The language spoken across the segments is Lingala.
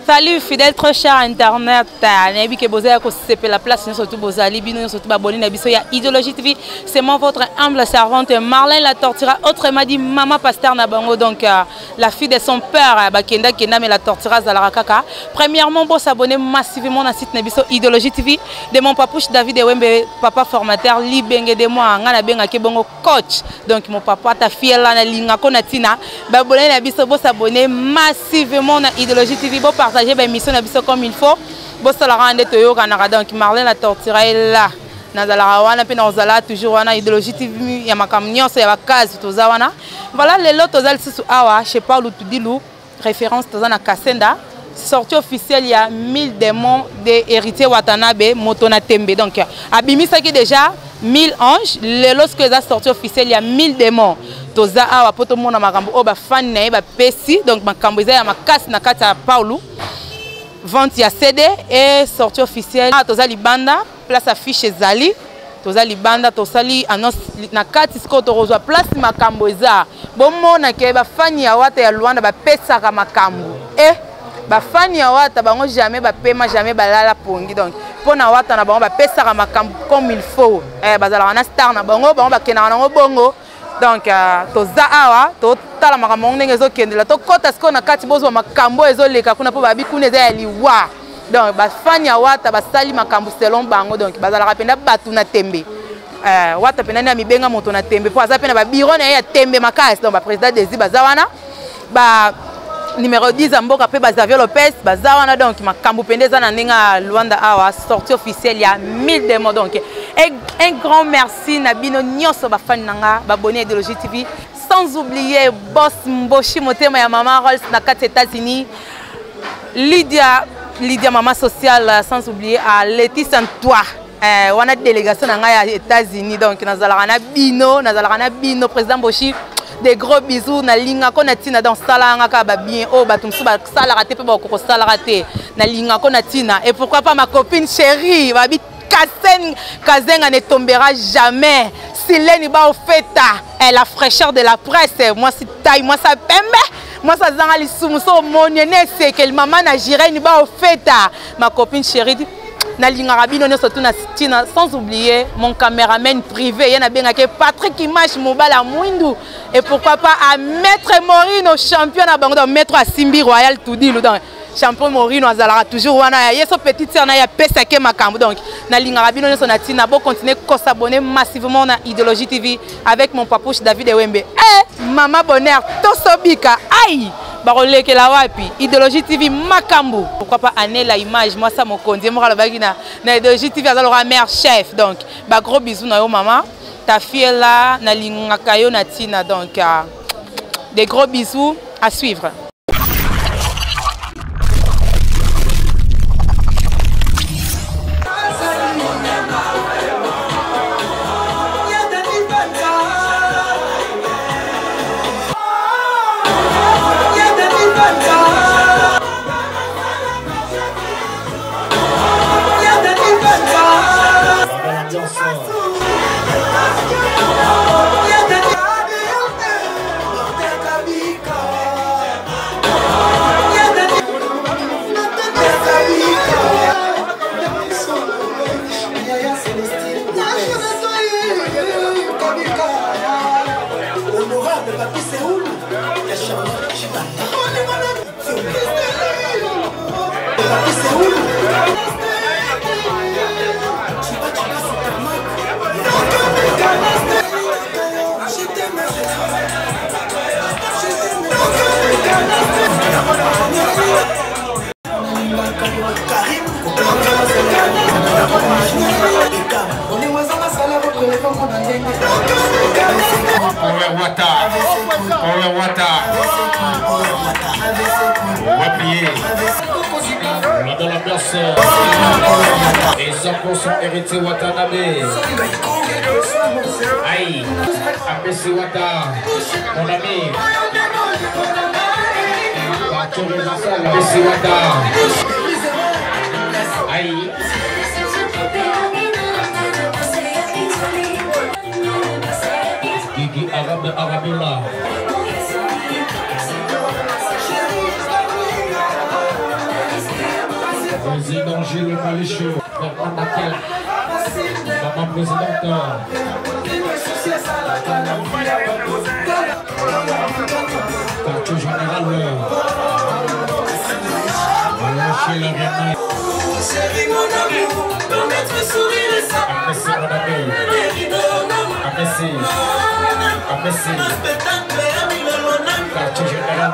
Salut fidèle trop cher internet. Nabi que bozaya ko sepe la place surtout bozali bino surtout baboni na biso ya Idéologie TV. C'est moi votre humble servante Marlène la Tortura, autrement dit maman pasteur na bango, donc la fille de son père bakenda kenda mais la Tortura zala kaka. Premièrement bon s'abonner massivement na site na biso Idéologie TV de mon papouche David Ewembe, papa formateur libenge de moi ngana benga ke bongo coach. Donc mon papa ta fille là na linga ko na tina babonner na biso bo s'abonner massivement na Idéologie TV bo partager l'émission comme il faut. Bon, ça la rende toyo Canada. Donc Marlène la Tortura est là. Nazala wana pe nazala toujours wana Idéologie TV ya makamnyo so ya bakazi tozawana. Voilà les lots tozal sisu awa, je sais pas où tu dis lou référence tozana Kasenda. Sortie officielle il y a 1000 démons de héritier Watanabe Motona Tembe. Donc abimi ça qui déjà 1000 anges. Les lots que ça sortie officielle il y a 1000 démons. Toza awa poto mona makambo o ba fan na ba pesi donc makambo eza ya makasi na kati ya Paulo. Vente ya CD et sortie officielle. Toza libanda place affiche ezali. Toza libanda tosali annonce na kati sko to rozwa place makambo eza. Bomona ke ba fani ya wata ya Luanda ba pesa ka makambo. Ba fani ya wata bango jamais ba pema jamais ba lala pongi donc pona wata na bango ba pesa ka makambo comme il faut. Bazala na star na bango ba kena na bongo. Donc toza awa to tala makambo ndenge ezokendela to kota siko na kati bozwa makambo ezoleka kuna po babi kuna eza ya liwa. Donc bafanya wata basali makambo selon bango donc bazala kapenda batu na tembe. Wata pena na mibenga moto na tembe po aza pena ba biro na ya tembe makasi donc ba président Desi bazawana ba numéro 10 amboka pe Xavier Lopez bazawana donc makambo pendeza na ndinga Luanda awa sortie officielle ya 1000 démons donc un grand merci na bino nyonso ba fan nanga ba abonné Idéologie TV sans oublier boss Mboshi motema ya Mama Rolls na 4 États-Unis Lydia maman sociale sans oublier à Letty Santois wana délégation nanga ya États-Unis donc nazalaka na bino président Mboshi. Des gros bisous na linga ko na tina dans salanga ka ba bien o batumsu ba sala raté pe ba ko sala raté na linga ko na tina et pourquoi pas ma copine chérie ba bi Kazenga ne tombera jamais. Silène ba au feta la fraîcheur de la presse moi c'est taille moi ça pembe moi ça zanga li sumuso monene c'est que maman na jiré ni ba au feta ma copine chérie na linga rabino ne surtout na tina sans oublier mon caméraman privé yana benga ke Patrick Image Mobala Mwindu et pourquoi pas à Maître Morino champion na bango Maître Simbi Royal tout dit donc champion Morino azalaka toujours wana yeso petite sœur na ya pesa ke makambo donc na linga rabino ne na tina bo continuer ko s'abonner massivement na Idéologie TV avec mon papouche David Ewembe maman bonheur tosobika aïe baroleke la wapi Idéologie TV makambo pourquoi pas Anne la image moi ça mon konzi moi la bagina na Idéologie TV azalora mère chef donc ba gros bisous na yo maman ta fille là na lingaka yo na tina donc des gros bisous à suivre. Dans la place et 100% héritier Watanabe. Aïe, APC Wata, mon ami. APC Wata. Aïe. Gigi Arabe Arabella. Gilles Malichou, Fernand Nakel, maman présidente. Quartier général. Chez la reine. Chérie mon amour, ton être sourire et ça. Merci mon ami. Merci. Merci. Quartier général.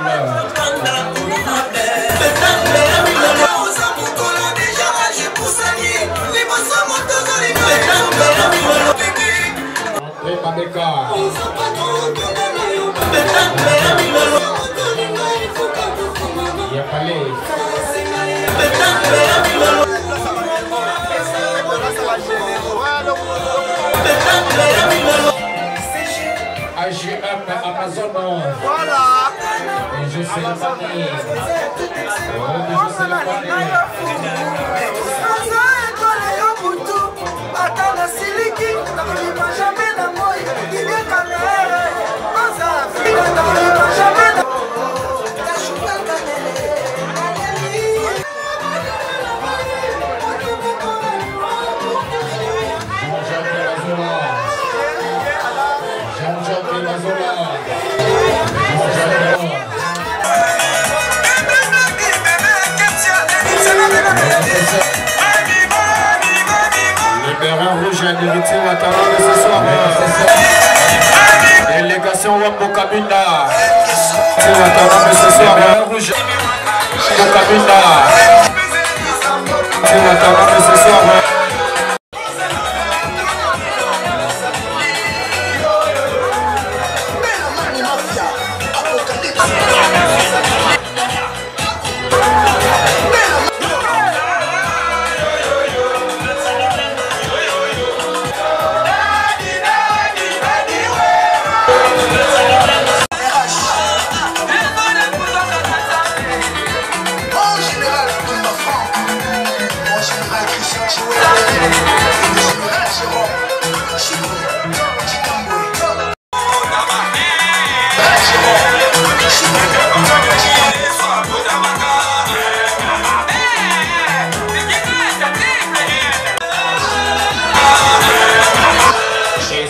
André Babeka. Yapalé. AGM Amazon. Voilà. Et je sais la famille. Je sais la famille. Le Bérin Rouge a hérité Ouattara de ce soir. Délégation Wambokabinda. Ouattara de ce soir. Bérin Rouge. Wambokabinda. Ouattara de ce soir.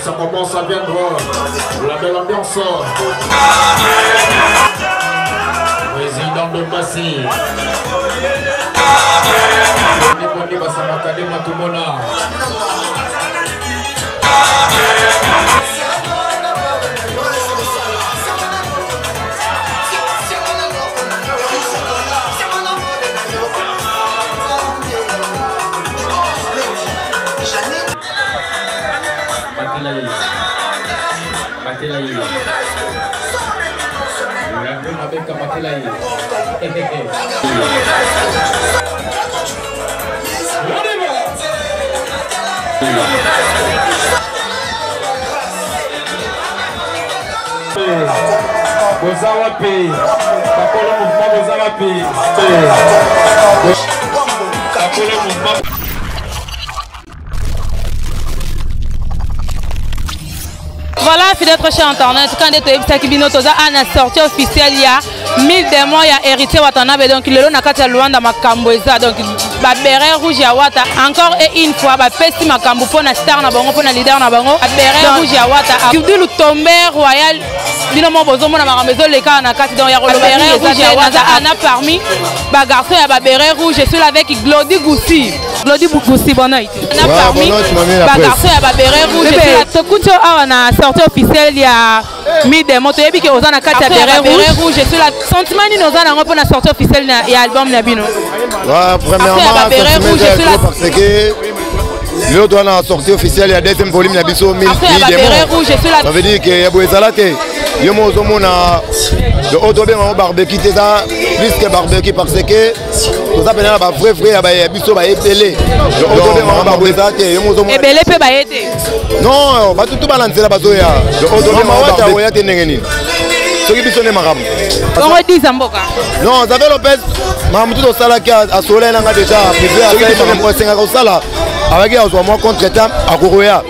Ça commence à bien drôle, la belle ambiance. Président de Bassi. Bozawapi, Kakolo mouvement Bozawapi. Kakolo mouvement. Voilà, fidèle chez Internet, quand tu es Kibino Toza à la sortie officielle, il y a 1000 démons, il y a hérité Watanabe, donc le long de Luanda Makamboza, donc Béret Rouge à Wata, encore et une fois, Pesti Makambo pour la star na bango, pour la leader na bango, Béret Rouge à Wata, tu dis le tombé royal, Binomo Bozo, mon maison, les cas, donc il y a Béret Rouge à Wata, Anna parmi, garçon, il y a Béret Rouge, je suis avec Glody Goussi. Glody Goussi, bonne nuit. Anna parmi, garçon, il y a Béret Rouge, je suis là, Tokuncho, on a sorti officiel, il y a 1000 démons, tu sais que aux ana kati ya Béret Rouge, je suis là, sentiment ni nos ana pour la sortie officielle et album Nabino. Premièrement, parce que l'autre doit la sortie officielle, il y a deuxième volume, il y a 1000 démons. Ça veut dire qu'il y a beaucoup de salades. Il y a le haut bien barbecue, plus que barbecue parce que tout ça, il y a des vrais frères, il y a des bisous, il y a des épelés. Le haut bien barbecue, il y a épelé, peut pas aider. Non, tout balancer là-bas. Le haut bien barbecue, il y a des ce qui est marrant. Non, ça fait Lopez, Mamadou au Salaki à Soleil, déjà, privé à Saïd, avec un contre-temps à Kourouya.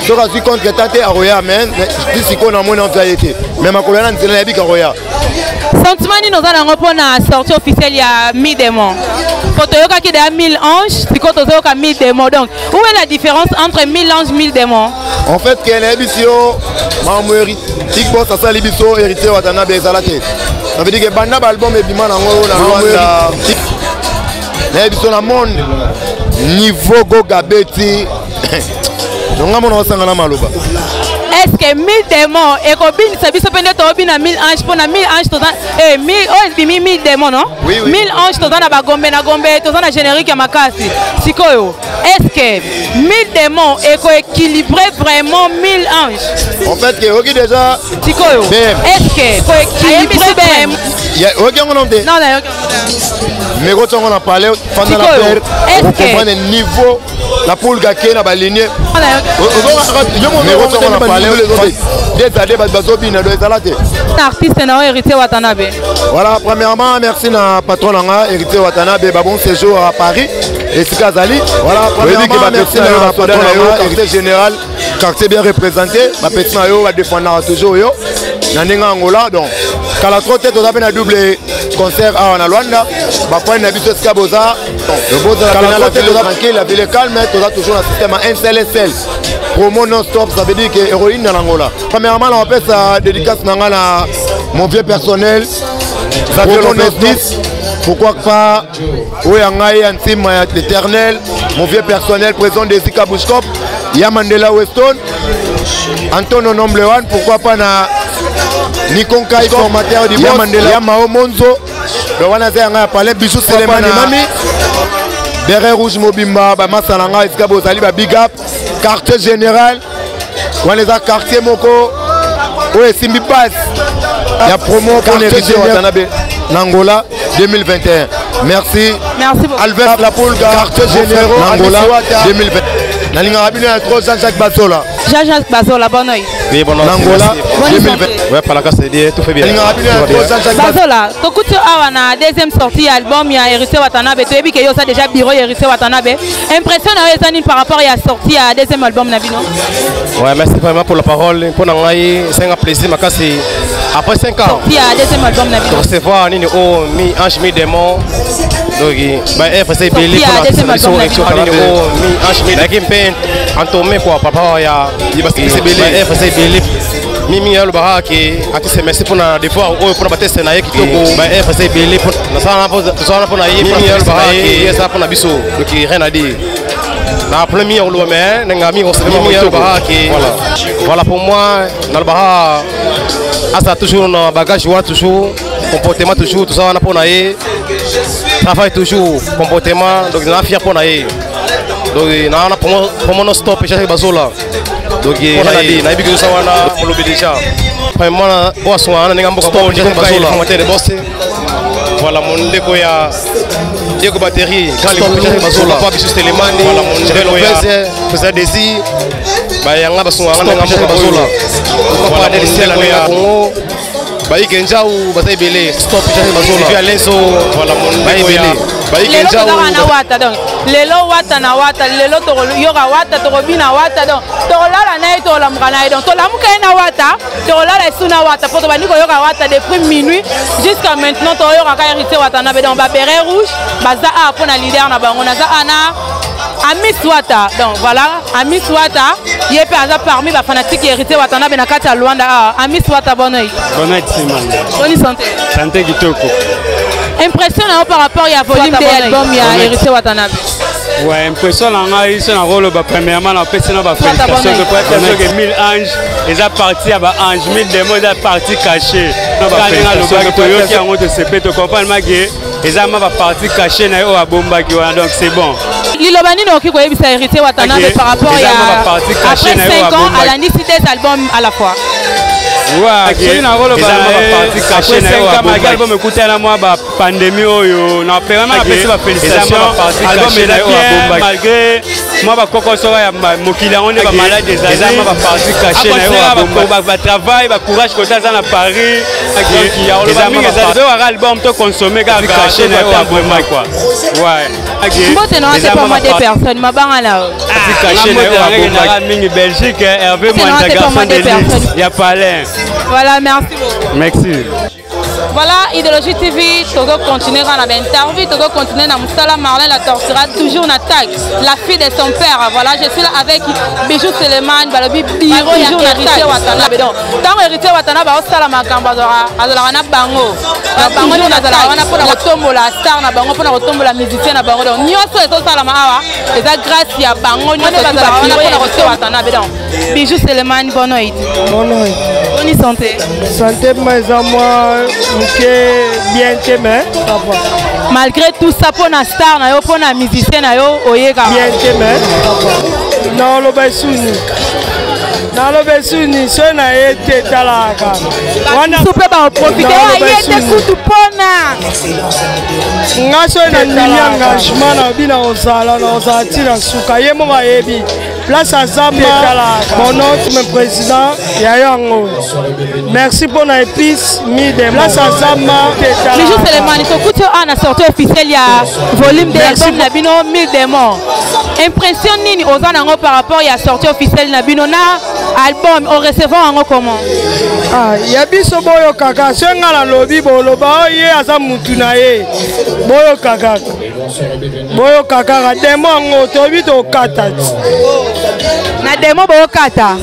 soki azwi compte ke tante aroya mais sikoyo namoni amfia ye te mais makolo yana nzela nayebi karoya sentiment nini oza nango mpona sortie officielle ya Mi-Démon po toyokaki deya 1000 anges sikoyo tozoyoka Mi-Démon donc où est la différence entre 1000 anges 1000 démons en fait ke nayebi si yo mamu big boss asali biso héritier Watanabe ezala te ça veut dire que banda baalbum ebima nango na Rwanda nayebi biso na monde niveau goga beti donc amona osangana maloba est-ce que 1000 démons et kobinisa biso pende tobina 1000 anges pona 1000 anges toza 1000 bimi 1000 démons non oui, oui. 1000 anges toza na bagombe na gombe toza na générique ya makasi sikoyo est-ce que 1000 démons et équilibrer vraiment 1000 anges en fait que oki déjà sikoyo est-ce que équilibrer vraiment oki on non non mais quand on a parlé pendant la paire on comprend le niveau la poule gake na baligné artiste na héritier Watanabe. Voilà, premièrement merci na patron nanga héritier Watanabe bon séjour à Paris et Sikazali. Voilà, premièrement merci na patron nanga héritier général quartier bien représenté ba petit na yo va défendre toujours yo na ninga Angola donc kala trop tête on a na double concert à Luanda ba point na biso Skaboza le boza la tête tranquille la ville calme on a toujours un système un seul promo non stop ça veut dire que héroïne dans l'Angola. Premièrement on appelle ça dédicace à mon vieux personnel pourquoi pas Oyangaï Antime l'éternel mon vieux personnel président de Zika Bushkop Yamandela Weston Antonio Nomblewan pourquoi pas na Nikonkai formateur du Yamandela Yamao Monzo le Wanazanga parler Bijou Selemani Mami Beret Rouge Mobimba Masalanga Zika Bozali Big Up quartier général Waneza quartier Moko ouais Simbi Pass il y a promo pour les Watanabe Nangola 2021 merci beaucoup Albert Lapoule quartier général Nangola 2020 Nalinga Rabine a trop Jean-Jacques Bazola Jean-Jacques Bazola bon oeil oui bon Nangola 2020 ouais par la casse tout fait bien Bazola tokuti awa na deuxième sortie album ya héritier Watanabe toyebi ke yo ça déjà bureau héritier Watanabe impression na yo ezani par rapport à sortie à deuxième album na bino ouais merci vraiment pour la parole pour ngai c'est un plaisir makasi après 5 ans sortie à deuxième album na bino recevoir nini o mi ange mi démon donc bah FSA Belly pour la deuxième album na bino mi ange mi lakini mpe entomé quoi papa ya FSA Belly mimi ya lobara ki atise merci pour na des fois o pour batese na yeki toko ba FSA Belly pour na sana pour na yeki mimi ya lobara ki ça pour na biso donc rien à dire la première loi mais ngami on se met voilà pour moi dans le bar ça toujours dans bagage ou toujours comportement toujours tout ça on a pour naé travail toujours comportement donc on a fier pour naé donc on a pour mon stop et chercher Bazola donc on a dit na bigo ça on a lobby déjà vraiment on soit on a ngam stop chercher Bazola formateur de boss voilà mon ndeko ya Diego batterie quand les Bazola pas biso Telemani voilà mon ndeko ya faisait désir ba yanga basunga ngam Bazola pourquoi pas laisser la ya Congo ba ikenja ou ba ebele stop chercher Bazola via lenso voilà mon ndeko ya ba ikenja ou na wata donc lelo wata na wata lelo to yoga wata to bina wata donc to lala na to la mukana donc to la mukana na wata to lala suna wata poto ba niko yoga wata depuis minuit jusqu'à maintenant to yoga ka héritier Watanabe donc ba beret rouge baza a pour na leader na bango na za ana Amis Wata donc voilà Amis Wata yé pe aza parmi ba fanatique héritier Watanabe na kati ya Luanda Amis Wata bonoi bonne santé kitoko impression par rapport à volume de l'album ya héritier Watanabe ouais impression nga ici na rôle ba premièrement na pesi na ba félicitation que peut être 1000 anges les a parti à ba ange 1000 démons a parti caché na ba félicitation que yo qui ont de CP to comprendre magie les a ma parti caché na yo a bomba ki wana donc c'est bon Lilobani no ki ko yebisa héritier Watanabe par rapport à après 5 ans à la nicité des albums à la fois ouais qui na rôle ba parti caché na yo a bomba album écouter na moi ba pandémie oyo na vraiment na pesi ba félicitation album na yo a bomba malgré moi bakokoso ya mokili yango nde bamalade eza ma baparti caché na yo batravail bacourage kota aza na Paris eza album to consommer kaka caché na yo vraiment quoi ouais mbote non c'est pas moi des personnes mabanga là caché na yo mingi Belgique Hervé Mwanda garçon de luxe ya Palais. Voilà, merci beaucoup. Merci. Voilà, Idéologie TV, Togo continue dans l'interview, Togo continue dans Moussala Marlin, la tortura, toujours une attaque. La fille de son père, voilà, je suis là avec Bijou Seleman, Balobi, Biro, toujours une attaque. Tant héritier Watanabe, on s'ala makamba, azala bango. Bango ni azala wana pour la tombe la star na bango pour la tombe la musicien na bango. Donc nyoso ezo sala maawa, eza grâce ya bango nyoso azala wana pour la tombe Watanabe. Donc Bijou Seleman, bonne nuit. Bonne nuit. Bonne santé. Santé, mais à moi. Bien aimé. Malgré tout ça, pour la star, pour la musicien, oyeka. Bien aimé. Non, le bessouni. Dans le bessouni, ce n'a été talaka. On a profité. Il était tout pona. Ngaso na ndimi engagement na bina osala na osati na suka yemo bayebi. Place à Zamba, mon autre président, Yayango. Merci pour la épice, place à Zamba. Bijou Seleman, il faut que tu aies une sortie officielle, il y a volume de l'album Nabino 1000 démons. Impression nini aux gens par rapport à la sortie officielle Nabino na album, on recevant en comment? Ah, il y a biso boyo kaka, c'est un lobby bolo ba ye aza mutu na ye. Boyo kaka. Boyo kaka démon ngo to bito kata. Na démon boyo kata.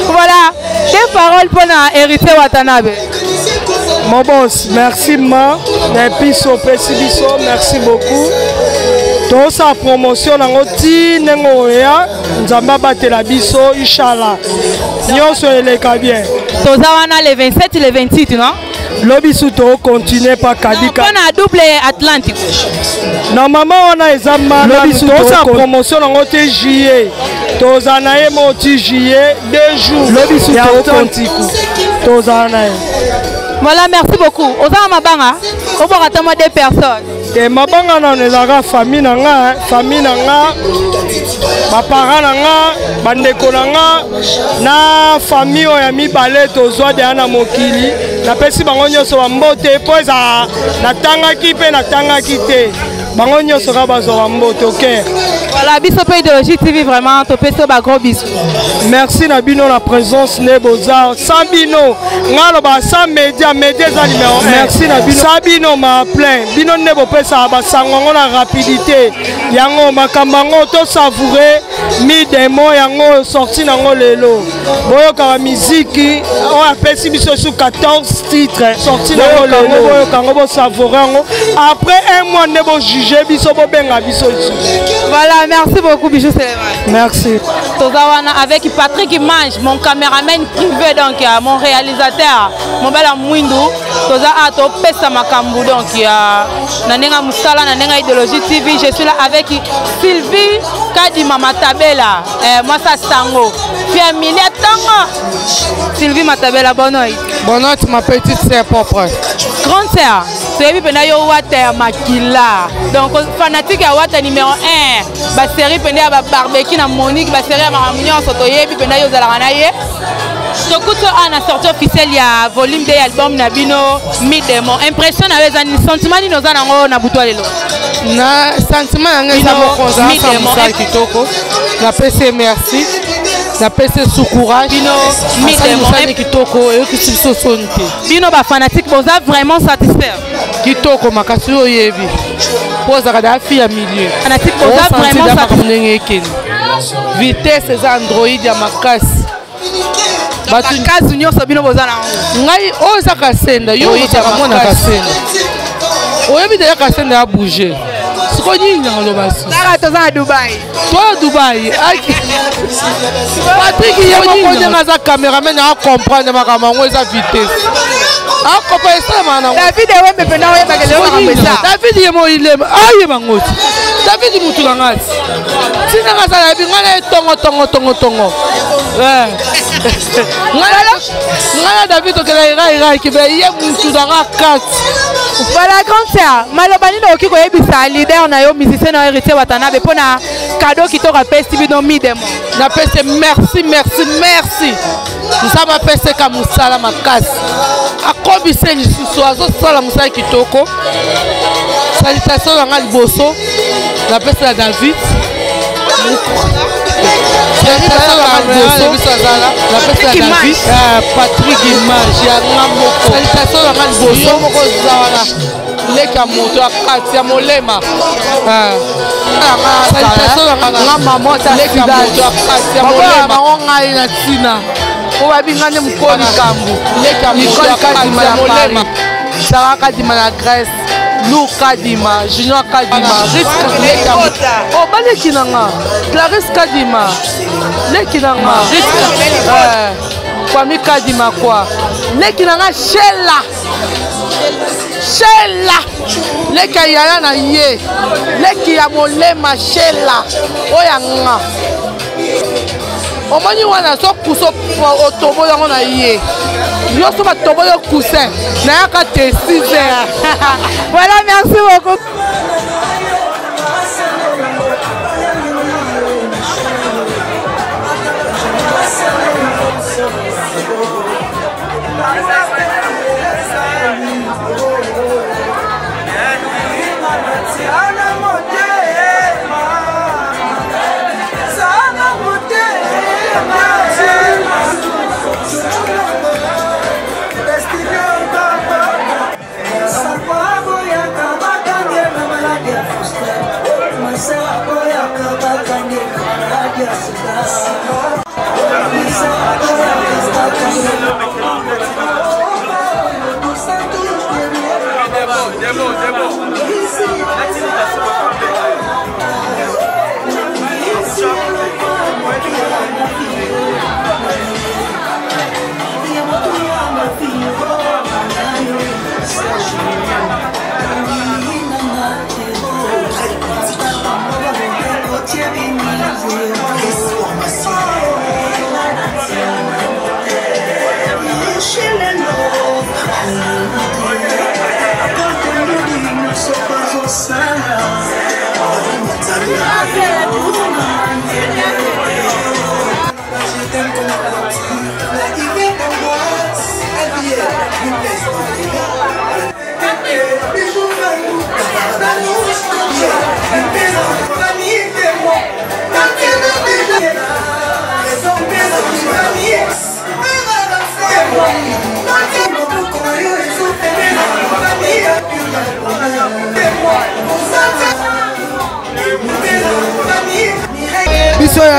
Voilà, des paroles pour na héritier Watanabe. Mon boss, merci ma, Piso Pesibiso, merci beaucoup. Tout sa promotion dans oti nengoya, nzamba batela biso inshallah. Nyonso eleka bien. Toza wana le 27 et le 28 non? Lobisu to continuer par Kadika. On a double Atlantique. Normalement on a examen lobisu to sa promotion dans oti juillet. Toza na ye moti juillet 2 jours. Lobisu to kontiku. Toza na. Voilà, merci beaucoup. Oza mabanga, on va attendre 2 personnes. Et mabanga na nezaka famille nanga, ma parents nanga, bandeko nanga, na famille ya mibale tozwa de ana mokili. Na pesi bango nyoso ba mbote po eza natangaki pe natangaki te. Bango nyoso ka bazwa mbote, OK. Voilà, biso pe Idéologie TV vraiment to peso ba gros bisous. Merci na bino la présence Neboza. Sans bino, ngalo ba sans média za numéro 1. Merci na bino. Sabino ma plein. Bino nebo pesa ba sango na rapidité. Yango makambango to savourer mi demo yango sorti nango lelo. Boyo ka musique on appelle biso sur 14 titres sorti nango lelo. Boyo kango bo savourer yango. Après un mois nebo juger biso bo benga biso. Voilà, merci beaucoup Bijou Seleman. Merci. Tozawana avec Patrick Mange, mon caméraman privé donc mon réalisateur, mon bel Mwindu. Toza ato pesa makambu donc nanenga musala nanenga Idéologie TV. Je suis là avec Sylvie Kadima Matabela, moi ça Sango. Puis Emilia Tango. Sylvie Matabela, bonne nuit. Bonne nuit ma petite sœur propre. Grande sœur. C'est bien yo wata makila. Donc fanatique à wata numéro 1. Ba série penda ba barbecue na Monique, ba série ma réunion soto yebi penda yo zala na ye. Tokuto ana sortie officielle ya volume 2 album na bino midemo. Impression na weza ni sentiment ni noza nango na butwa lelo. Na sentiment nga za mokonza sa kitoko. Na pese merci. Na pese sous courage. Bino midemo kitoko e ki sibiso sonte. Bino ba fanatique boza vraiment satisfait. Kitoko makasi yo yebi. Poza kada fi ya milieu. Fanatique boza vraiment satisfait. Vitesse za Android ya makasi. Bakazu nyoso bino boza na ngai oza kasenda yo mona kasenda oyebi de kasenda a bouger siko nyinga ngolobasi saka toza na Dubai Patrick yemo konyenga za cameraman a comprendre makambo eza vitesse a comprendre ça mana David wembe penda oyeba kele ngambesa David yemo ilema ayeba ngoti David mutula ngati sina ngasa bingana tongo ngana David okela ira ki be ye mutu danga kat Voilà, grande sœur, malobani na oki koyebisa leader na yo musicien na héritier Watanabe pour na cadeau qui t'aura fait Stevino Midemo. Na pese merci. Nous avons pese ka musala makasi. Akobise lisusu azo sala musala kitoko. Salutation na ngali boso. Na pese la David. Salutation na ngali boso. Na pese la David. Patrick Image ya ngamoko. Salutation na ngali boso moko zawana. Leka moto akati ya molema. Salutation na ngamamo leka moto akati ya molema. Ngai na tina. Oba bingane mukoni kambu. Leka moto akati ya molema. Sarah Kadima na Grèce. Lou Kadima, Junior Kadima, Risque Lekama. Oh, baleki nanga. Clarisse Kadima. Leki nanga. Risque. Kwami Kadima quoi. Leki nanga Shella. Leki yaya na ye. Leki ya molema Shella. Oya nga. Omoni wana so kuso otobo yango na ye. Yo so ba tobo yo cousin. Na yaka te 6 heures. Voilà, merci beaucoup.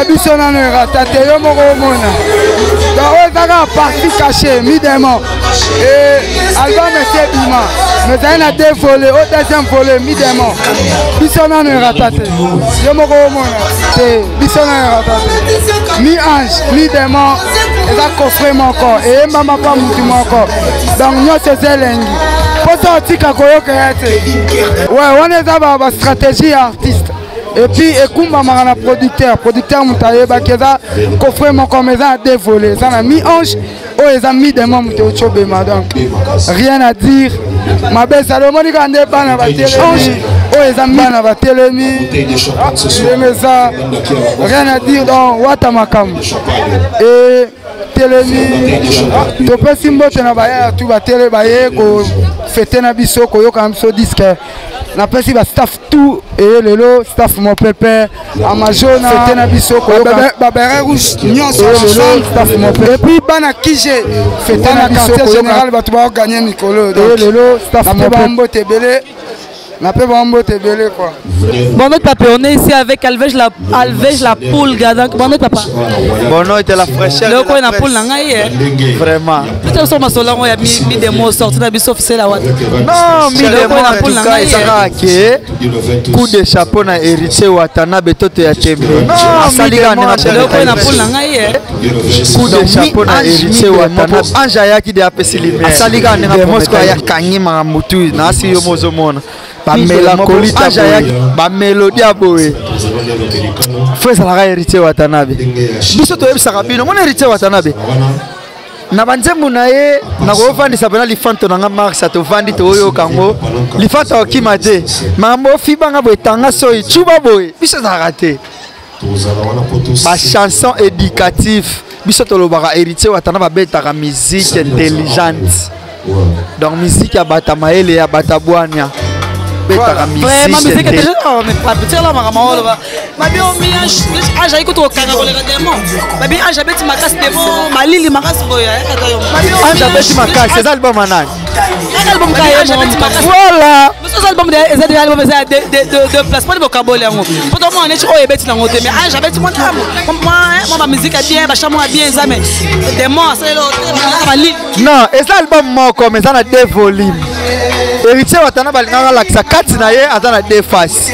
Biso na ne ratate yo moko mona. Donc on a partie cachée midemo. Et album c'est bima. Mais ça a deux volets, au deuxième volet midemo. Biso na ne ratate. Yo moko mona. C'est biso na ne ratate. Mi ange, midemo. Et ça coffre mon corps et maman pas mutu mon corps. Donc nous c'est zelengi. Pour ça tika koyo kayate. Ouais, on est dans la stratégie artiste. Et puis, Ekumba Marana producteur Moutaye Bakeza, coffre mon commerçant dévolé. Ça a mis ange, oh, ils ont mis des membres de Chobema. Donc, rien à dire. Ma belle Salomon, il y a des bannes à la télé. Ange, oh, ils ont mis à la télé. Rien à dire dans Watamakam. Et télé, tu peux s'imboter dans la tout va télé, fêter na biso, koyo quand même so disque. Na pesi ba staff tout et lelo staff mon pépé amazona fêter na biso koyo ba beret rouge nyonso staff mon pépé et puis bana kije fêter na biso général ba tu va gagner Nicolo et lelo staff mon pépé belé. Na pe bombo te belé quoi. Bon notre papa, on est ici avec Alvej la poule donc bon notre papa. Bon non était la fraîcheur. Le coin na poule ngai vraiment. Peut-être sur ma solango ya mi des mots sortis na biso officiel la wat. Non, mi des mots na poule ngai ça que coup de chapeau na héritier Watanabe toto ya tembe. Asaliga na le coin na poule ngai coup de chapeau na héritier Watanabe. Anja yaki de apesilime. Asaliga na Moscow ya kanyima mutu na si yo mozomona. Ba mélancolie ba mélodie aboé frère ça la héritier Watanabe biso to yebisaka bino mon héritier Watanabe na banzembo na ye nakovandisa pena lifanto nanga marsa tovandi toyo kango lifanto okima te mambo fibanga boye tanga soyi chuba boye biso ezalaka te bachanson éducative biso tolobaka héritier watana babetaka musique intelligente donc musique ya bata mayele ya bata bwania betaka musique eza album anani voilà album des albums de placement de vocabulaire pourtant moi on est oh ebeti na ngote mais j'avais dit moi ma musique est bien bachamo est bien ça mais des mots ça non eza album moko mais ça na 2 volumes héritier watana balingaka lakisa kati na ye aza na 2 faces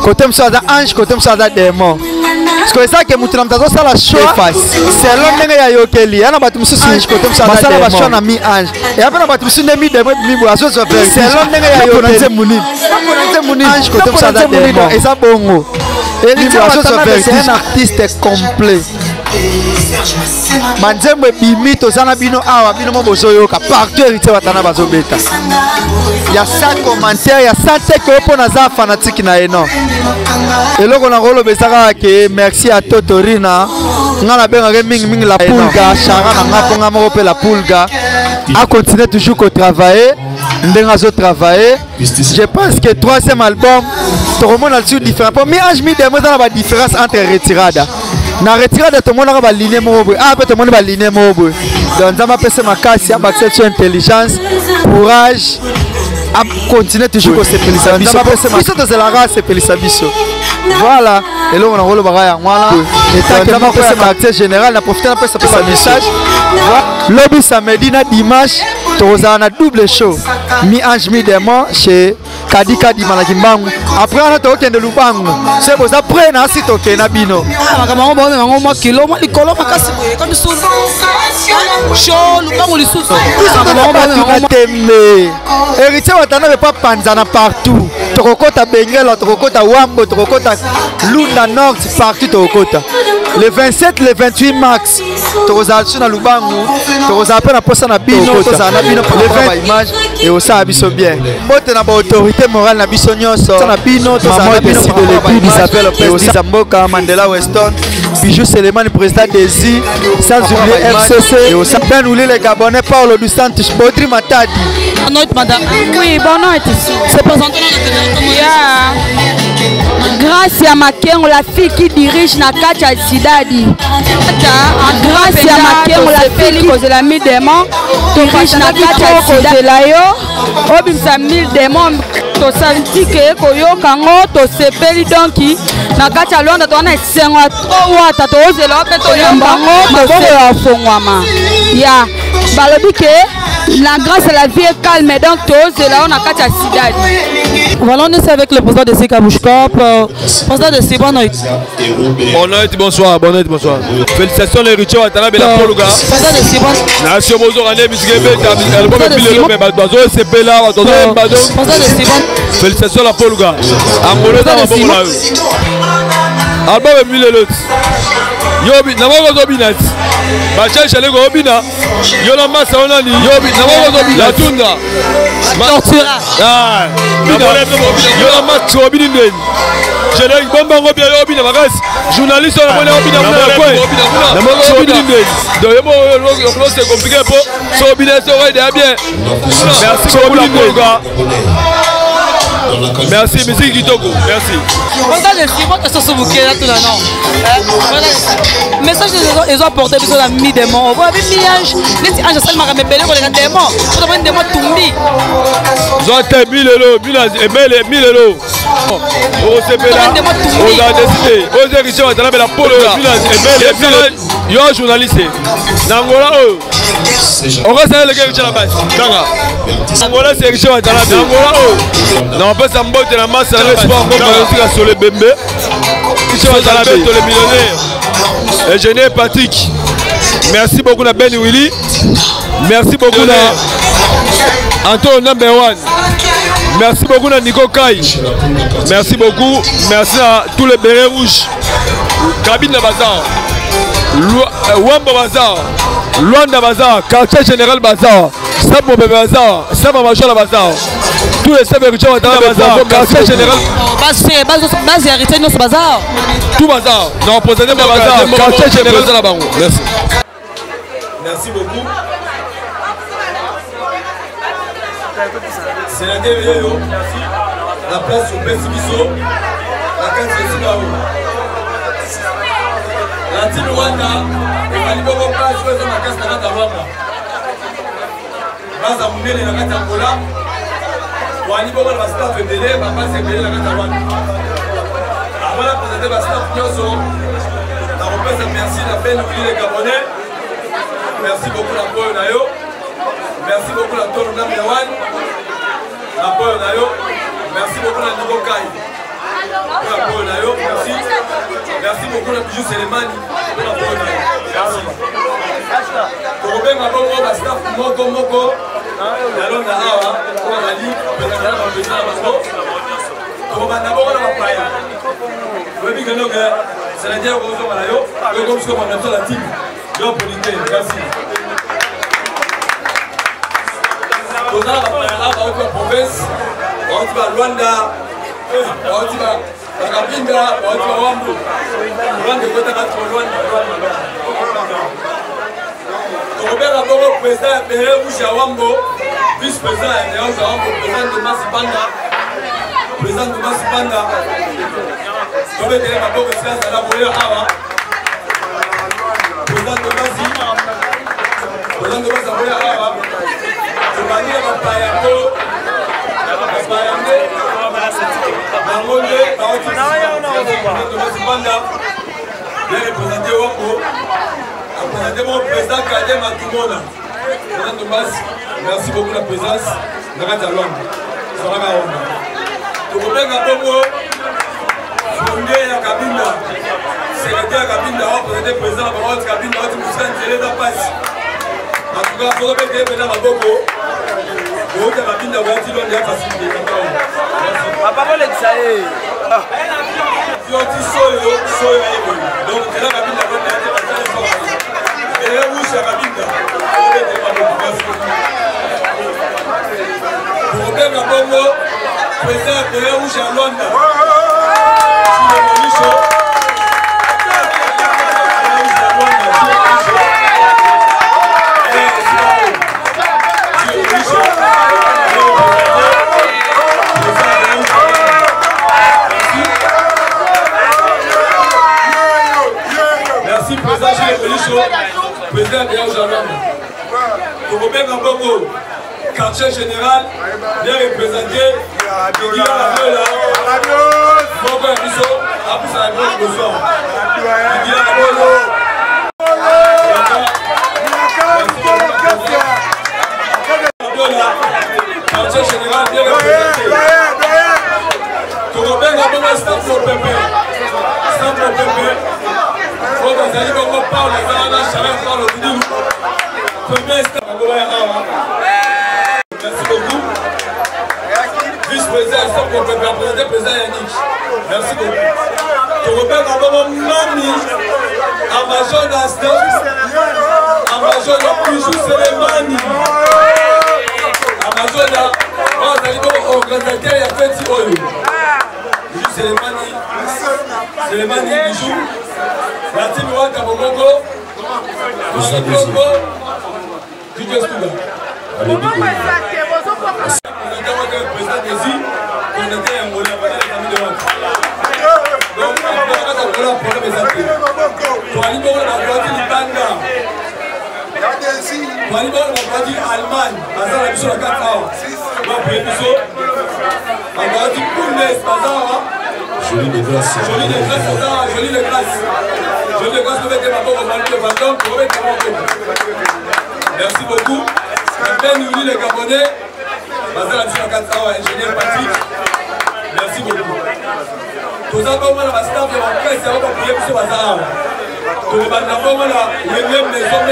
côté mosusu aza ange côté mosusu aza démon parce que ezaki mutu na moto azosala choix selon ndenge ya yokeli ya na bato mosusu basala bachoix na mi ange eya mpe na bato mosusu nde mi démon mibo azozwa selon ndenge ya yokeli ange côté mosusu aza démon eza bongo héritier watana c'est un artiste complet manzembo ebimi tozana bino awa bino mo bozoyoka partout héritier watana bazobeta ya 100 commentaires ya 100 teke oyo mpo naza fanatique na ye non eloko na kolobesaka ke merci à Totorina nga nabengaka mingimingi la pulga chara na nga mpo nga moko mpe la pulga a continuer toujours kotravailler ndenge azotravailler je pense que 3e album tokomona lisusu différent mpo mi ange mi demo eza na badifférence entre retirada na retirada tomonaka baline moko boye mpe tomoni baline moko boye donc nzambe apesa makasi abakisa biso intelligence courage a continuer toujours kosepelisa biso tozelaka asepelisa biso voilà eloko na kolobaka yango wana nzambe apesa caractère général na profite napesa pesa message lobi samedi na dimanche tokozala na double show mi ange mi demo chez kadika dimanaki mbangu après wana tokende lubangu se boza pre na asi tokende na bino makambo bongo yango mwa kilo mwa likolo makasi boye comme sous show lubangu lisusu tembe héritier watana vepa panzana partout tokokota bengela tokokota wambo tokokota lunda nord partout tokokota le 27 le 28 mars tokozala biso na lubangu tokozala mpe na posa na bino tozala na bino mpona baimage eosala biso bien mbote na baautorité morale na biso nyonso na bino tozala na bino isabelle pesa mboka Mandela Weston Bijou Selemani président Desi sans oublier FCC Ben Ouli les Gabonais Paulo dos Santos Baudry Matadi. Bonne nuit madame. Oui, bonne nuit. C'est présenté dans la grâce à Makengo, la fille qui dirige Nakacha Sidadi. Grâce à Makengo, la fille qui cause la mille démons, dirige Nakacha Sidadi. Obim sa mille démons, to santi que koyoka ngo to sepeli donki Nakacha Londa to na sengo to wata to ozela pe to yamba ngo to se afongwama. Ya balobi ke la grâce à la vie est calme, donc c'est là on a qu'à Sidadi. Voilà, on est avec le président de Sika Bouchkop, président de Sika. Bonne nuit. Bonsoir, bonne nuit, bonsoir. Félicitations les Richard Atana Bela Poluga. Président de Sika. Nation Bozo Rane Misigebe, album Bilelo, mais Badozo c'est là, Badozo Bado. Président de Sika. Félicitations la Poluga. Angolais dans la Boula. Album Bilelo. Yobi, Namako Zobinat. Bacha Chalego Obina. Yola Massa Onani. Yobi, Namako Zobinat. La Tunda. Tortura. Ah, Yola Massa Obinat. Je l'ai bomba Robia Obina Magas. Journaliste on a monnaie Obina Mouna. Namako Obinat. Donc c'est compliqué pour Sobinat c'est bien. Merci beaucoup la Poluga. Merci, monsieur Kitoko. Merci. Message ils ont porté sur la mi démon. Vous avez mis ange, les anges seulement me belé pour les démons. Vous avez des démons tumbi. Ils ont été 1000 €, 1000 €. On s'est fait là. On a décidé. On s'est riché à la polo là. Yo journaliste. Nangola on reste avec les gars qui sont là-bas. Nangola c'est riché à la Nangola non pas ça mbote la masse à l'espoir comme on sur les bébés. Ils sont à la bête les millionnaires. Et Géné Patrick. Merci beaucoup à Ben Willy. Merci beaucoup à Antoine number 1. Merci beaucoup à Nico Kai. Merci beaucoup. Merci à tous les bérets rouges. Cabine de Bazar. Wamba Bazar. Luanda Bazar, quartier général Bazar, Sabo Bébé Bazar, Sabo Major Bazar. Tous les chefs héritiers vont dans Bazar, quartier général. Base héritier dans ce bazar. Tout Bazar. Non, posez-moi Bazar, quartier général de la Bango. Merci. Merci beaucoup. C'est la DVO. La place au Bessibiso. La carte de Sibao. La team Rwanda. Et Malibobo pas jouer dans la case de la Rwanda. Base à Moumele la carte Angola. Malibobo va staff belé, va pas se belé la carte Rwanda. Avant la présenter va staff Nyoso. La repose merci la peine les Gabonais. Merci beaucoup la Boyo Nayo. Merci beaucoup la Toro Namewan. La Boyo Nayo. Merci beaucoup la Nigo Kai. La Boyo Nayo. Merci. Merci beaucoup la Bijou Selemani. La Boyo Nayo. Merci. Robin Mabongo, la staff Moko Moko. Yalon na Awa. On a dit. Président la président la Bango. Robin Mabongo la Papaya. Le big no gars. C'est la diable Rozo Malayo. Le groupe sur la team. Merci. Nous avons la province, on va Luanda, on va Kabinda, on va Wambo. Luanda, président Wambo, vice-président président de Massipanda, président de Massipanda. On va dire à la président de Massipanda. Président de Massipanda. Sebania Bapayako, Bapayande, Bangonde, bien représenté Wako, représenté mon président Kadem Atumona. Président de Mas, merci beaucoup la présence. Nakata Luanda, Saraka Wanda. Tukopeka Bongo, fondé à Kabinda, secrétaire Kabinda, représenté président de Kabinda, Wati Moussan, Télé Passe. En tout cas, il faut remettre les pédales à Boko. Vous avez mis la voiture dans la facilité. Papa, vous l'êtes ça. Si on dit soyo, soyo est bon. Donc, c'est là que la voiture est bonne. Et là, vous, c'est la voiture. Pour remettre la Bongo, président de la rouge à Luanda. Si le Monicho. Président de Yaouzalama. Pour Robert Gambongo, quartier général, bien représenté, il y a la meule là. Bongo Abisso, après ça, il y a le soir. Il y a la meule quartier général, bien représenté. Pour Robert Gambongo, c'est un faux pépé. C'est un faux pépé. Merci beaucoup. Vice-président, président Yannick. Merci beaucoup. Je repère d'abord Mami, à Major d'Aston, à Major de Bijou Selemani. À Major d'organisateur, il y a petit oyo. Bijou Selemani, Selemani Bijou. La team Rwanda Bongo, Didier Stuga. Président Desi, on était un moulin, on était des amis de Rwanda. Donc, on a problème des acteurs. Pour aller voir la voiture Libanda. Pour aller voir la voiture Allemagne, Bazar la mission à 4 heures. On va payer tout ça. La voiture Poules, Bazar. Jolie de grâce. Jolie de grâce, jolie de grâce. Jolie de grâce, vous mettez ma pauvre Manu de Vandam, vous mettez ma pauvre. Merci beaucoup. Après, nous les Gabonais. Bazar la mission à 4 heures, ingénieur Patrick. Merci beaucoup. Tout ça, comme on a la staff de la presse, on va prier pour ce bazar. Tout le monde a comme on a les mêmes maisons,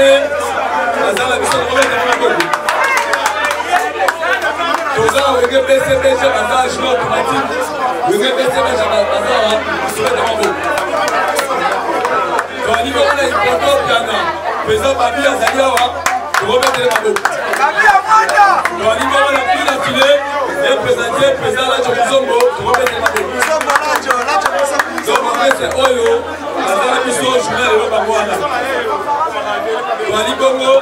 bazar la mission de Romain de Vandam. Tout ça, on a les PCB, bazar, je l'ai automatique. Vous avez fait ça, bazar, je vais te rendre. Quand on y va, on a une photo, président Babi azali awa tokometele maboko toalinga wana pile afile epresente président Lacho Muzombo tokometele maboko donc mapese oyo azala biso journal lelo bango wana toali bongo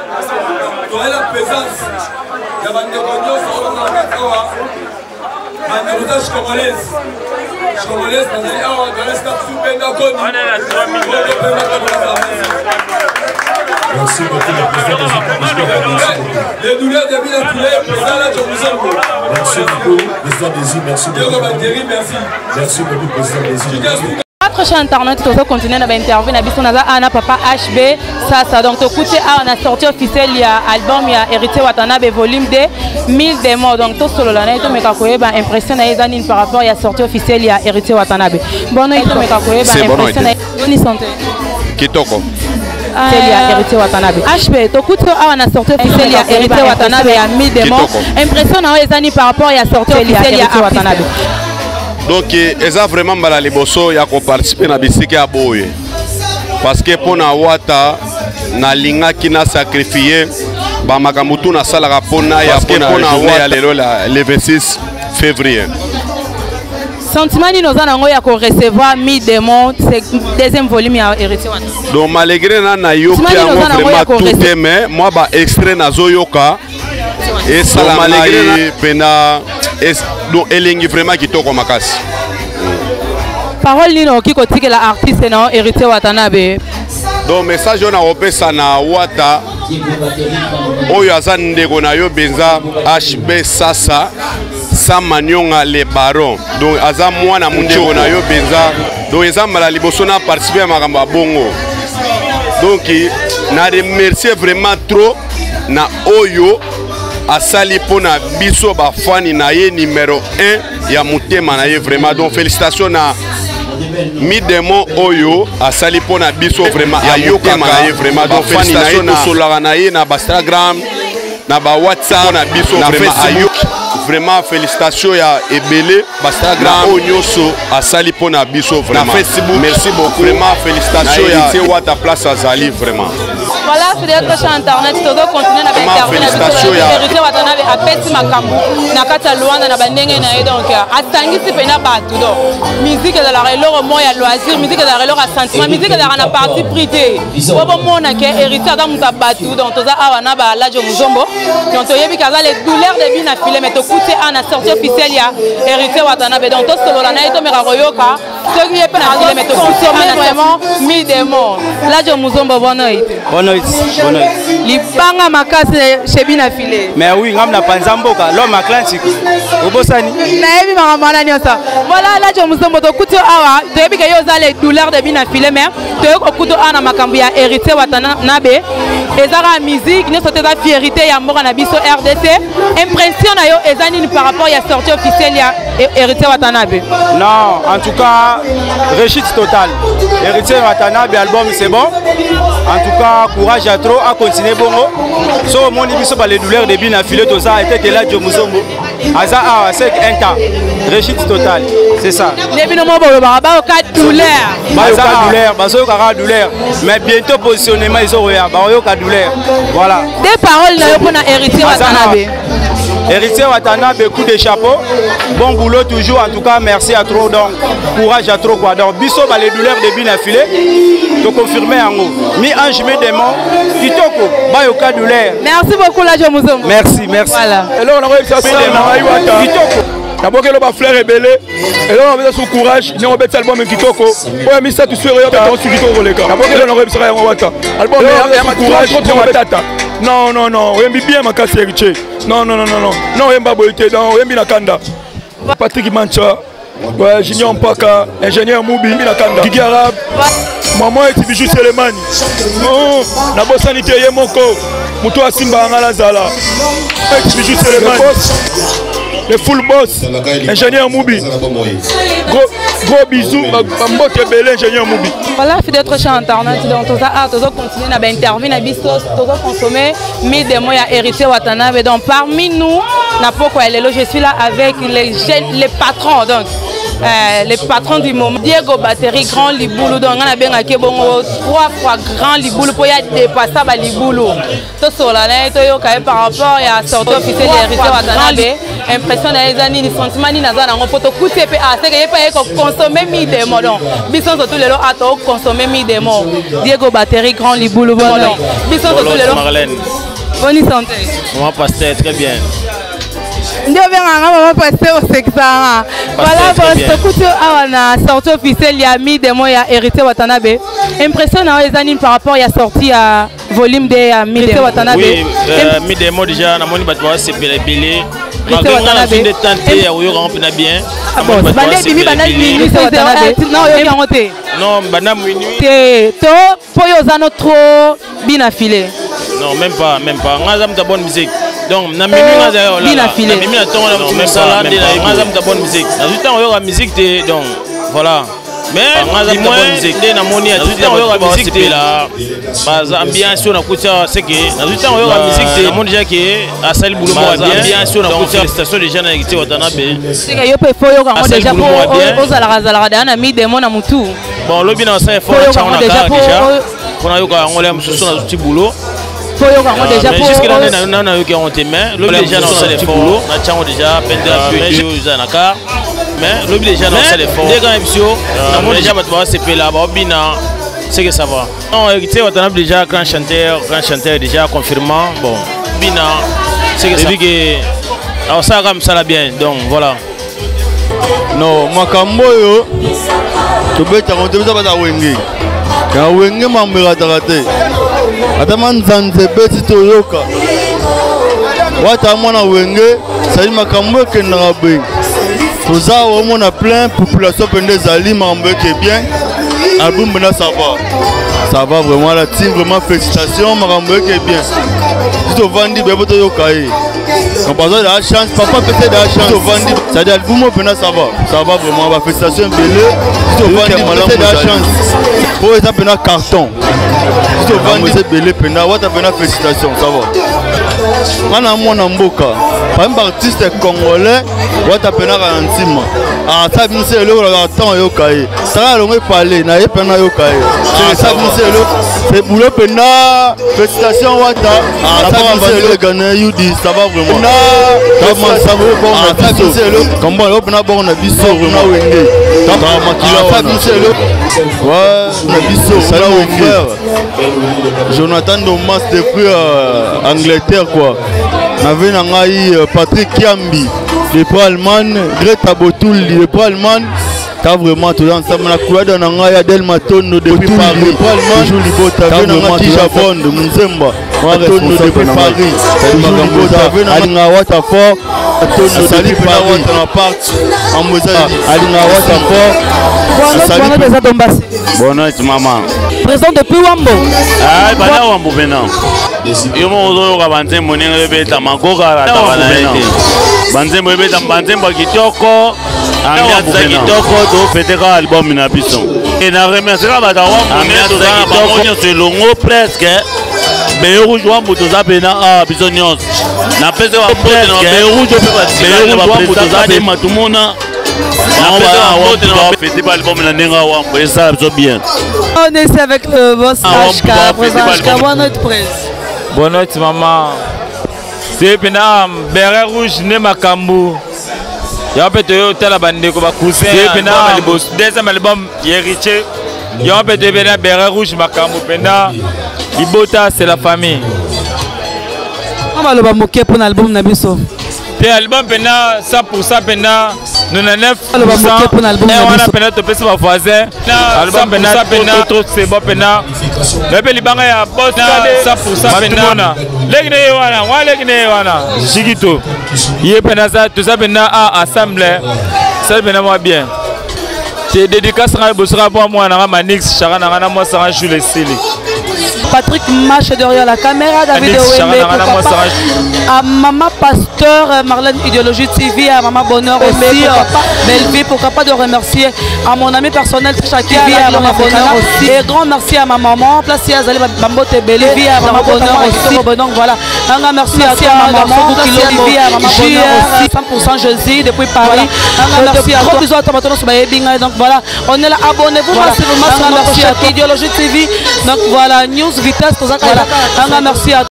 toali la présence ya bandeko nyonso oyo bazala kati awa bandeko za congolaise bazali awa galesta subenga koni Merci beaucoup, le président des équipes. Les douleurs de Bila Toulé, président Lacho Muzombo. Merci beaucoup, président des îles. Merci beaucoup. Merci beaucoup, président des îles. Notre chaîne internet, tout ça continue à interview. Na biso naza ana papa HB ça donc écoutez on a sorti officiel il y a album il y a Héritier Watanabe volume 2 1000 démos donc tout solo la to meka koyeba impression na ezani par rapport il y a sorti officiel il y a Héritier Watanabe. Bon no to meka koyeba impression na ni santé. Kitoko. C'est il y a Héritier Watanabe. HB to kuto on a sorti officiel il y a Héritier Watanabe il y a 1000 démos. Impression na ezani par rapport il y a sorti officiel il y a Héritier Watanabe. Donc ils ont vraiment mal à l'ébosso il y a qu'on participe à bisiki à boye parce que pour na wata na linga qui n'a sacrifié ba makamutu na sala rapona ya pour na wata le 26 février. Sentiment ni nos anango ya ko recevoir mi démon c'est deuxième volume ya Héritier Watanabe. Donc malgré na yoki vraiment tout mais moi ba extrait na zoyoka et ça malgré pena donc elengi vraiment kitoko makasi. Parole nino ki kotike la artiste na Héritier Watanabe. Donc message on a opesa na wata oyo aza ndeko na yo benza HB sasa Samanyonga le baron donc aza mwana munjeko na yo benza donc eza mala liboso na participer à makambo ya bongo donc na remercier vraiment trop na oyo asali pona biso ba fani na ye numéro 1 ya mutema na ye vraiment donc félicitations na mi démon oyo asali pona biso vraiment ayoka na ye vraiment donc félicitations na solaka na ye na Instagram na ba WhatsApp na biso vraiment ayoka vraiment félicitations ya ebele Instagram onyoso asali pona biso vraiment na Facebook merci beaucoup vraiment félicitations ya c'est wa ta place azali vraiment. Voilà, c'est notre chaîne internet, tout doit continuer à intervenir. Héritier Watanabe a petit makambu, na kata luanda na bandenge na donc a tangi si pena batu donc musique de la relore moya loisir, musique de la relore sentiment, musique de la partie privée. Bobo mona ke héritier ata muta batu donc toza awana ba Lacho Muzombo. Donc to yebi kaza les douleurs de bina filé mais to coûter en a sorti officiel ya Héritier Watanabe donc to solo la na to mera royoka, ce qui est pas na filé mais to coûter vraiment mi démon. Lacho Muzombo bonoit. Libanga makase chebina filé. Mais oui, ngam na panzamboka, l'homme Atlantique. Obosani. Na yebi makamana nyosa. Voilà Lacho Muzombo to kuto awa, to yebi ke yo za les douleurs de bina filé mais to yo kuto ana makambu ya Héritier Watanabe. Ezara musique, nous sommes la fierté ya mora na biso RDC. Impression na yo ezani par rapport ya sortie officielle ya Héritier Watanabe. Non, en tout cas, réussite totale. Héritier Watanabe album c'est bon. En tout cas, courage à trop à continuer bongo. So mon ibiso ba les douleurs de bina filé to ça était que là Lacho Muzombo. Aza a c'est un temps. Réussite totale, c'est ça. Les bino mo ba ba ka douleur. Ba ka douleur, ba so ka douleur. Mais bientôt positionnement ils ont ba yo ka douleur. Voilà. Des paroles na yo pour na Héritier Watanabe. Héritier Watanabe, coup de chapeau. Bon boulot toujours. En tout cas, merci à trop. Donc, courage à trop. Quoi. Donc, biso, les douleurs de bin affilé. Tu confirmes en haut. Mi ange, mi démon. Kitoko, bayoka douleur. Merci beaucoup, Lacho Muzombo. Merci, merci. Voilà. Et là, on a réussi à ça. Kitoko. D'abord, que l'on fleur est belé. Et là, on a son courage. Nous, on a album de Kitoko. On a mis ça tout seul. On a mis Kitoko. D'abord, que l'on a réussi à ça. Album de courage. On a tata. Non, non, non. On aime bien ma casse héritier. Non, non, non, non, non. Non, on aime pas boiter. Non, on aime bien la kanda. Patrick Mancha. Ouais, Junior Mpaka. Ingénieur Moubi. Kanda. Guigui Arabe. Maman est Bijou Selemani. Non, na bosanité Yemoko. Moutou Asimba Angalazala. Bijou Selemani. Le full boss, ingénieur Moubi. Gros bisous, Mbote Belé, ingénieur Moubi. Voilà, fidèle d'être chez Internet, donc tout ça, continuer à intervenir, à bisous, tout ça consommer, mais des moyens Héritier Watanabe. Donc parmi nous, je suis là avec les patrons. Donc les patrons du moment. Diego Battery, grand Liboulou, donc on a bien à Kebongo, 3 fois grand Liboulou pour y dépasser à Liboulou. Tout cela, par rapport à la sortie officielle de l'héritier Watanabe, impression des années, les sentiments, les nazars, on peut coûter à ce qu'il n'y ait pas consommer mi des mots. Bisson surtout les lots à consommer mi des mots. Diego Battery, grand Liboulou, Bisson surtout les lots. Bonne santé. On va passer très bien. Voilà, la sortie officielle, il y a mis des mots, il y a hérité Watanabe. Impression par rapport à la sortie à volume de Mirité Watanabe. Oui, mis des mots déjà, on a c'est belé. Mirité Watanabe. On a tenté, on a bien. Ah bon, non, banane minuit. Pour y trop bien affilé. Non, même pas. On a de bonne musique. Donc, on a mis la filée. On a mis la tonne, on a de bonne musique. On a de musique, donc voilà. Mais on a de bonne musique. On a de musique là. Ambiance, on a coûté ce qui est. On a de musique, on a déjà qui est à Sali Boulou bien. Ambiance, on a coûté la station des gens qui Watanabe. C'est que yo peut faut déjà pour aux alarades, on a mis des mots à Moutou. Bon, le bien c'est fort. On a déjà on a eu on a un petit boulot. Déjà mais jusque là on a eu qui ont été main le déjà dans ça les boulot on a déjà pendant mais le déjà dans ça les fort des grands émissions on a déjà battu c'est là bina c'est que ça va non héritier on a déjà grand chanteur déjà confirmant bon bina c'est que ça dit que alors ça comme ça là bien donc voilà non makambo yo to beta on te bata wenge ka wenge mambera tarate atama nzanze beti toyoka wata mwana wenge sali makambo ekendaka be toza omona plein population pende ezali makambo eke bien album bena ça va vraiment la team vraiment félicitations makambo eke bien si tovandi bebo toyoka ye quand par exemple la chance papa peut-être la chance tovandi c'est dire album pena ça va vraiment ba félicitations belé si tovandi peut-être la chance pour ça pena carton si tovandi c'est belé pena wata pena félicitations ça va mana mwana mboka par exemple artiste congolais wata pena ka ntima ah ça bien c'est le temps yoka ye ça longue parler na ye pena yoka ye c'est ça bien c'est boulot pena félicitations wata ah ça bien c'est le Ghana Yudi ça va vraiment comment ça va bon na biso comment le pena bon na biso na wenge ta makila ça bien c'est le ouais na biso ça wenge Jonathan Domas depuis Angleterre quoi n'avait nangai Patrick Kiambi depuis Allemagne Greta Botul depuis Allemagne t'as vraiment tout ensemble na couleur de nangai Adel Matondo depuis Paris depuis Allemagne joue libota t'as vraiment Kijabon de Mzemba Matondo depuis Paris joue libota alinga Watafort Matondo depuis Paris na part en Mozambique alinga Watafort bonne nuit maman présent depuis Wambo ah bana Wambo maintenant yo mo ka banzembo ninga beta makoka la tabana ete banzembo beta banzembo kitoko ambiance kitoko to feteka album na biso et na remercier ba dawa ambiance kitoko c'est longo presque Beirut Wambo to za pena a biso nyos na pese wa presque Beirut to pe ba Wambo to za pe matumona on est avec le boss HK. Bonne nuit, presse. Bonne nuit, maman. C'est Pena, Béret Rouge, né Makambu. Y'a peut être tel abandé comme cousin. C'est Pena, deuxième album, héritier. Y'a peut être Béret Rouge, Makambu. Pena, Ibota, c'est la famille. On va le moquer pour l'album Nabiso. L'album Pena 100% Pena 99% on a Pena topé sur ma voisin album Pena trop c'est bon Pena le pays libanga ya boss 100% Pena legné wana Jigito yé Pena ça tout ça Pena assemblée ça Pena moi bien c'est dédicace à Bosra pour moi na Manix chara na moi ça joue les sili Patrick Mache derrière la caméra, David Owembe, à Maman Pasteur, Marlène Idéologie TV, à Maman Bonheur aussi, Belleville, pourquoi pas de remercier à mon ami personnel Chaki, à Maman Bonheur aussi. Et grand merci à ma maman, place à Zali Bambote Belleville, à Maman Bonheur aussi. Donc voilà, un grand merci à ma maman, Olivier, à Maman Bonheur aussi, 100% Josie depuis Paris. Un grand merci à gros bisous à Tomato sur Baébinga. Donc voilà, on est là, abonnez-vous massivement sur notre chaîne Idéologie TV. Donc voilà, News Vitesse, tout ça. Un grand merci à